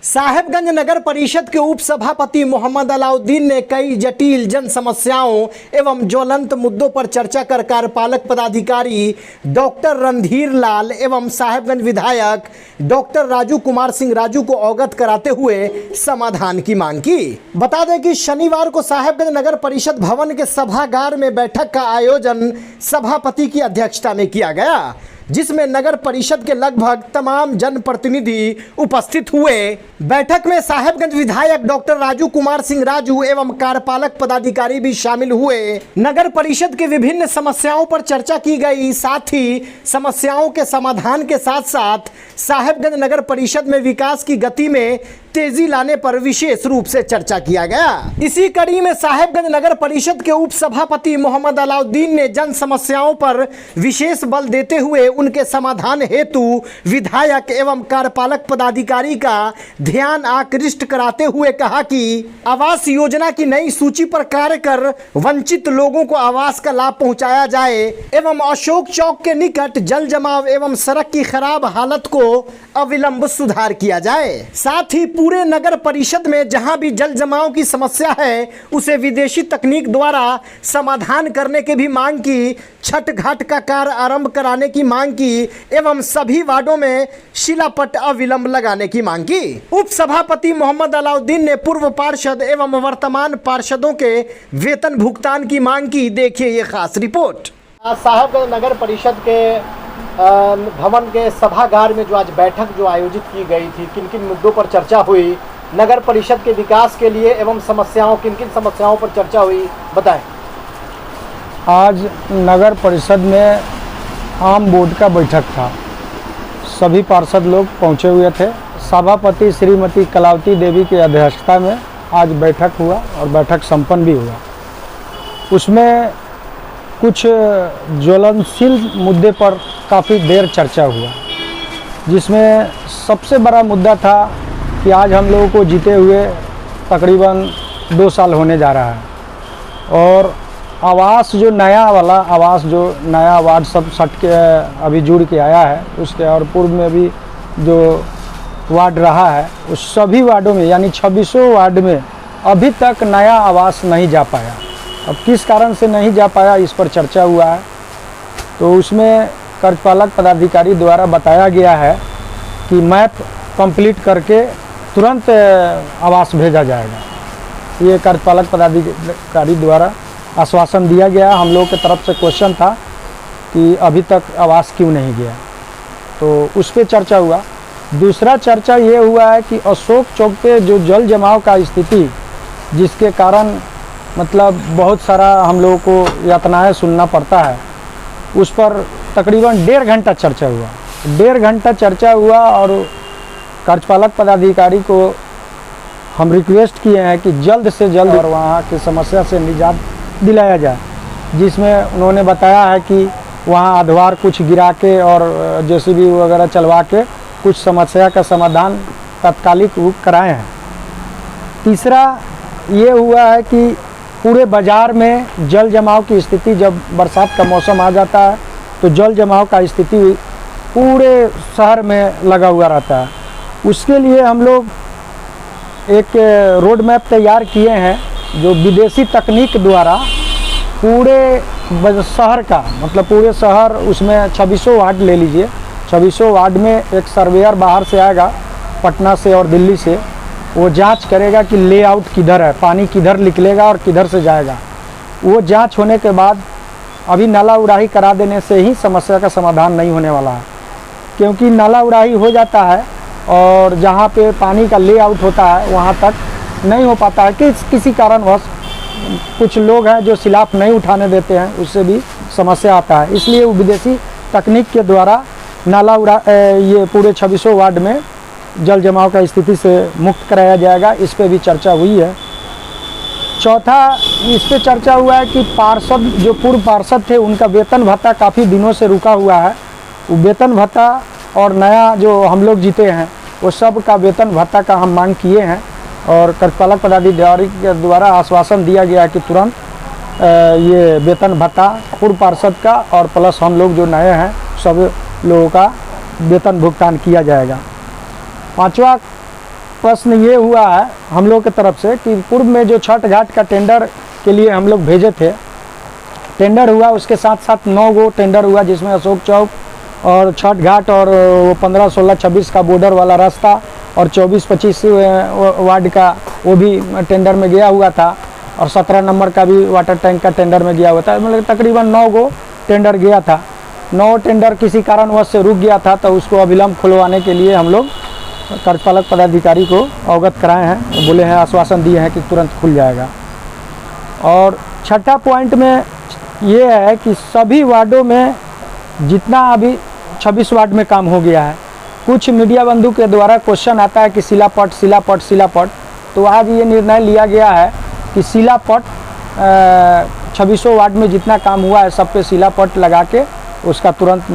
साहेबगंज नगर परिषद के उप सभापति मोहम्मद अलाउद्दीन ने कई जटिल जन समस्याओं एवं ज्वलंत मुद्दों पर चर्चा कर कार्यपालक पदाधिकारी डॉक्टर रणधीर लाल एवं साहेबगंज विधायक डॉक्टर राजू कुमार सिंह राजू को अवगत कराते हुए समाधान की मांग की। बता दें कि शनिवार को साहेबगंज नगर परिषद भवन के सभागार में बैठक का आयोजन सभापति की अध्यक्षता में किया गया, जिसमें नगर परिषद के लगभग तमाम जनप्रतिनिधि उपस्थित हुए। बैठक में साहेबगंज विधायक डॉक्टर राजू कुमार सिंह राजू एवं कार्यपालक पदाधिकारी भी शामिल हुए। नगर परिषद के विभिन्न समस्याओं पर चर्चा की गई, साथ ही समस्याओं के समाधान के साथ साथ साहेबगंज नगर परिषद में विकास की गति में तेजी लाने पर विशेष रूप से चर्चा किया गया। इसी कड़ी में साहेबगंज नगर परिषद के उप सभापति मोहम्मद अलाउद्दीन ने जन समस्याओं पर विशेष बल देते हुए उनके समाधान हेतु विधायक एवं कार्यपालक पदाधिकारी का ध्यान आकृष्ट कराते हुए कहा कि आवास योजना की नई सूची पर कार्य कर वंचित लोगों को आवास का लाभ पहुंचाया जाए एवं अशोक चौक के निकट जल जमाव एवं सड़क की खराब हालत को अविलंब सुधार किया जाए। साथ ही पूरे नगर परिषद में जहां भी जल जमाव की समस्या है उसे विदेशी तकनीक द्वारा समाधान करने की भी मांग की, छठ घाट का कार्य आरंभ कराने की मांग की एवं सभी वार्डों में शिलापट अविलंब लगाने की मांग की। उप सभापति मोहम्मद अलाउद्दीन ने पूर्व पार्षद एवं वर्तमान पार्षदों के वेतन भुगतान की मांग की। देखिए ये खास रिपोर्ट। साहेबगंज नगर परिषद के भवन के सभागार में जो आज बैठक जो आयोजित की गई थी, किन किन मुद्दों पर चर्चा हुई, नगर परिषद के विकास के लिए एवं समस्याओं किन किन समस्याओं पर चर्चा हुई, बताएं। आज नगर परिषद में आम बोर्ड का बैठक था, सभी पार्षद लोग पहुंचे हुए थे। सभापति श्रीमती कलावती देवी की अध्यक्षता में आज बैठक हुआ और बैठक संपन्न भी हुआ। उसमें कुछ ज्वलनशील मुद्दे पर काफ़ी देर चर्चा हुआ, जिसमें सबसे बड़ा मुद्दा था कि आज हम लोगों को जीते हुए तकरीबन 2 साल होने जा रहा है और आवास जो नया वाला आवास जो नया वार्ड सब सट के अभी जुड़ के आया है, उसके और पूर्व में भी जो वार्ड रहा है उस सभी वार्डों में यानी 26 वार्ड में अभी तक नया आवास नहीं जा पाया। अब किस कारण से नहीं जा पाया इस पर चर्चा हुआ है। तो उसमें कार्यपालक पदाधिकारी द्वारा बताया गया है कि मैप कंप्लीट करके तुरंत आवास भेजा जाएगा। ये कार्यपालक पदाधिकारी द्वारा आश्वासन दिया गया। हम लोग की तरफ से क्वेश्चन था कि अभी तक आवास क्यों नहीं गया, तो उस पर चर्चा हुआ। दूसरा चर्चा ये हुआ है कि अशोक चौक पे जो जल जमाव का स्थिति, जिसके कारण मतलब बहुत सारा हम लोगों को यातनाएं सुनना पड़ता है, उस पर तकरीबन 1.5 घंटा चर्चा हुआ। 1.5 घंटा चर्चा हुआ और कार्यपालक पदाधिकारी को हम रिक्वेस्ट किए हैं कि जल्द से जल्द और वहाँ की समस्या से निजात दिलाया जाए, जिसमें उन्होंने बताया है कि वहाँ आधार कुछ गिरा के और जेसीबी वगैरह चलवा के कुछ समस्या का समाधान तात्कालिक रूप कराए हैं। तीसरा ये हुआ है कि पूरे बाज़ार में जल जमाव की स्थिति, जब बरसात का मौसम आ जाता है तो जल जमाव का स्थिति पूरे शहर में लगा हुआ रहता है। उसके लिए हम लोग एक रोड मैप तैयार किए हैं, जो विदेशी तकनीक द्वारा पूरे शहर का मतलब पूरे शहर, उसमें 26 वार्ड ले लीजिए, 26 वार्ड में एक सर्वेयर बाहर से आएगा पटना से और दिल्ली से, वो जांच करेगा कि लेआउट किधर है, पानी किधर निकलेगा और किधर से जाएगा। वो जांच होने के बाद अभी नाला उड़ाही करा देने से ही समस्या का समाधान नहीं होने वाला है, क्योंकि नाला उड़ाही हो जाता है और जहाँ पे पानी का लेआउट होता है वहाँ तक नहीं हो पाता है कि किसी कारणवश कुछ लोग हैं जो सिलाफ नहीं उठाने देते हैं, उससे भी समस्या आता है। इसलिए वो विदेशी तकनीक के द्वारा नाला ये पूरे 26 वार्ड में जल जमाव का स्थिति से मुक्त कराया जाएगा। इस पे भी चर्चा हुई है। चौथा इस पे चर्चा हुआ है कि पार्षद जो पूर्व पार्षद थे उनका वेतन भत्ता काफ़ी दिनों से रुका हुआ है। वो वेतन भत्ता और नया जो हम लोग जीते हैं वो सब का वेतन भत्ता का हम मांग किए हैं और कार्यपालक पदाधिकारी के द्वारा आश्वासन दिया गया कि तुरंत ये वेतन भत्ता पूर्व पार्षद का और प्लस हम लोग जो नए हैं सब लोगों का वेतन भुगतान किया जाएगा। पांचवा प्रश्न ये हुआ है हम लोग की तरफ से कि पूर्व में जो छठ घाट का टेंडर के लिए हम लोग भेजे थे, टेंडर हुआ, उसके साथ साथ 9 गो टेंडर हुआ, जिसमें अशोक चौक और छठ घाट और 15, 16, 26 का बॉर्डर वाला रास्ता और 24, 25 वार्ड का वो भी टेंडर में गया हुआ था, और 17 नंबर का भी वाटर टैंक का टेंडर में गया हुआ था। मतलब तकरीबन 9 गो टेंडर गया था। 9 टेंडर किसी कारणवश से रुक गया था, तो उसको अविलंब खुलवाने के लिए हम लोग कार्यपालक पदाधिकारी को अवगत कराए हैं, बोले हैं, आश्वासन दिए हैं कि तुरंत खुल जाएगा। और छठा पॉइंट में ये है कि सभी वार्डों में जितना अभी 26 वार्ड में काम हो गया है, कुछ मीडिया बंधु के द्वारा क्वेश्चन आता है कि शिलापट शिलापट शिलापट, तो आज ये निर्णय लिया गया है कि शिलापट 26 वार्ड में जितना काम हुआ है सब पे शिलापट लगा के उसका तुरंत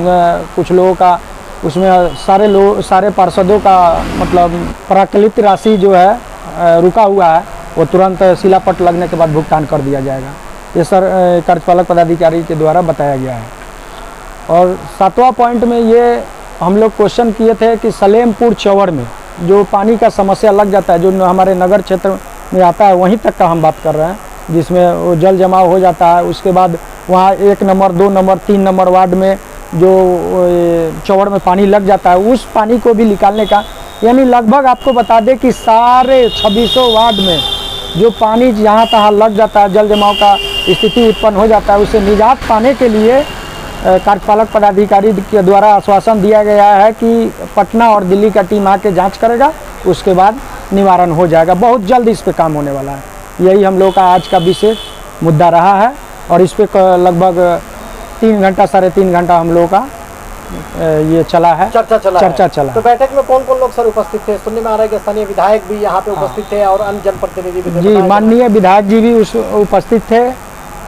कुछ लोगों का उसमें सारे पार्षदों का मतलब प्राकलित राशि जो है रुका हुआ है, वो तुरंत शिलापट लगने के बाद भुगतान कर दिया जाएगा। ये सर कार्यपालक पदाधिकारी के द्वारा बताया गया है। और 7वां पॉइंट में ये हम लोग क्वेश्चन किए थे कि सलेमपुर चौवर में जो पानी का समस्या लग जाता है, जो हमारे नगर क्षेत्र में आता है, वहीं तक का हम बात कर रहे हैं, जिसमें वो जल जमाव हो जाता है। उसके बाद वहाँ 1 नंबर 2 नंबर 3 नंबर वार्ड में जो चौवर में पानी लग जाता है, उस पानी को भी निकालने का, यानी लगभग आपको बता दें कि सारे 26 वार्ड में जो पानी जहाँ तहाँ लग जाता है, जल जमाव का स्थिति उत्पन्न हो जाता है, उससे निजात पाने के लिए कार्यपालक पदाधिकारी के द्वारा आश्वासन दिया गया है कि पटना और दिल्ली का टीम आके जांच करेगा, उसके बाद निवारण हो जाएगा। बहुत जल्द इस पे काम होने वाला है। यही हम लोग का आज का विशेष मुद्दा रहा है, और इस पे लगभग 3 घंटा 3.5 घंटा हम लोगों का ये चला है, चर्चा चला। तो बैठक में कौन कौन लोग सर उपस्थित थे? सुनने में आ रहा है कि स्थानीय विधायक भी यहाँ पे उपस्थित थे और अन्य जनप्रतिनिधि भी थे। जी, माननीय विधायक जी भी उपस्थित थे।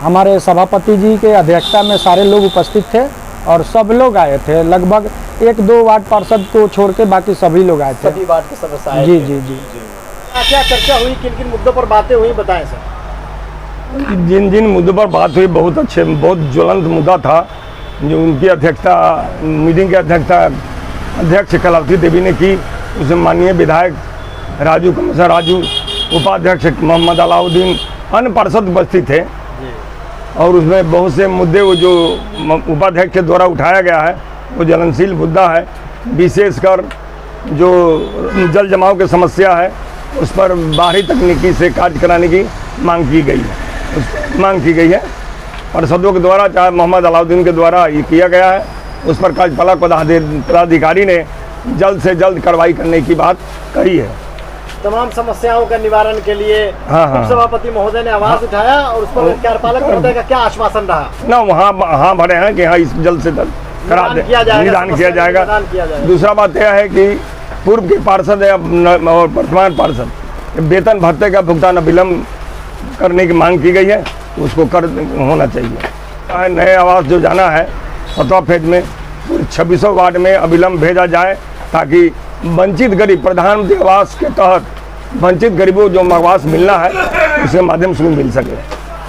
हमारे सभापति जी के अध्यक्षता में सारे लोग उपस्थित थे और सब लोग आए थे। लगभग 1-2 वार्ड पार्षद को छोड़ के बाकी सभी लोग आए थे। सभी वार्ड के सदस्य आए। जी जी जी। क्या चर्चा हुई, किन किन मुद्दों पर बातें हुई, बताएं सर। जिन जिन मुद्दों पर बात हुई, बहुत अच्छे, बहुत ज्वलंत मुद्दा था, जो उनकी अध्यक्षता, मीटिंग की अध्यक्षता अध्यक्ष कलावती देवी ने की। उसमें माननीय विधायक राजू, उपाध्यक्ष मोहम्मद अलाउद्दीन, अन्य पार्षद उपस्थित थे। और उसमें बहुत से मुद्दे वो जो उपाध्यक्ष के द्वारा उठाया गया है वो ज्वलनशील मुद्दा है। विशेषकर जो जल जमाव की समस्या है, उस पर बाहरी तकनीकी से कार्य कराने की मांग की गई है। पार्षदों के द्वारा, चाहे मोहम्मद अलाउद्दीन के द्वारा ये किया गया है। उस पर कार्यपालक पदाधिकारी ने जल्द से जल्द कार्रवाई करने की बात कही है। तमाम समस्याओं का निवारण के लिए उपसभापति महोदय ने आवाज उठाया, और उस पर कार्यपालक महोदय का क्या आश्वासन रहा? ना, वहाँ भरे हैं कि हाँ, इस जल्द से जल्द निदान किया जाएगा। दूसरा बात यह है कि पूर्व के पार्षद और वर्तमान पार्षद वेतन भत्ते का भुगतान अविलंब करने की मांग की गई है, तो उसको होना चाहिए। नए आवास जो जाना है 7वां फेज में 26 वार्ड में अविलंब भेजा जाए, ताकि वंचित गरीब, प्रधानमंत्री आवास के तहत वंचित गरीबों जो आवास मिलना है, उसके माध्यम से मिल सके।